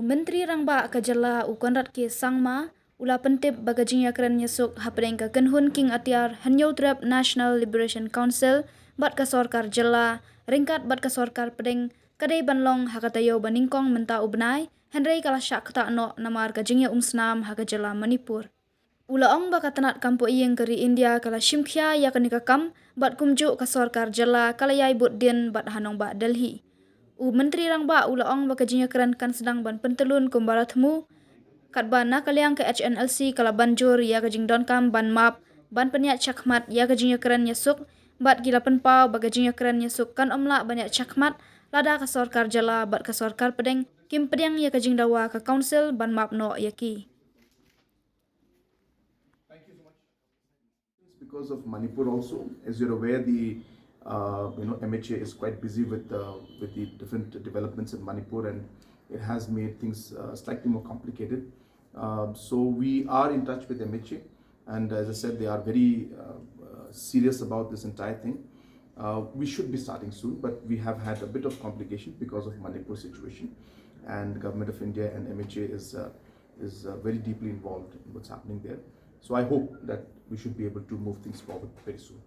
Menteri Rangba Kajala Ukonrat ke Sangma ula pentip bagajing Iakren nyesuk hapreng ke kenhun king atiar Hnlc National Liberation Council bat ke Sorkar jela ringkat bat ke Sorkar pedeng kadai banlong hakatayo ba Nyngkong menta ubnai Henry kala syak ta no namar ke Jingjia umsnam hakajala Manipur. Ula ong ba katanat kampo iyeng keri India kala shimkhya ya kanikakam bat kumjuk ke Sorkar jela kala yai but din bat hanong ba Delhi. Menteri Rangba ula ong ba kajing Iakren kan sedang ban pentelun kumbaratmu kat ban Naka ke Hnlc kala banjur ya kajing donkam ban map ban peniat chakmat ya kajing Iakren nyesuk bat gila penpau ba kajing Iakren nyesuk kan omla banyak chakmat lada ke Sorkar jala bat ke Sorkar pedeng kim pedeng ya kajing dawa ke council ban map no yaki. Because of Manipur also, as you're aware, the MHA is quite busy with the different developments in Manipur, and it has made things slightly more complicated. So we are in touch with MHA, and as I said, they are very serious about this entire thing. We should be starting soon, but we have had a bit of complication because of Manipur situation, and the Government of India and MHA is very deeply involved in what's happening there. So I hope that we should be able to move things forward very soon.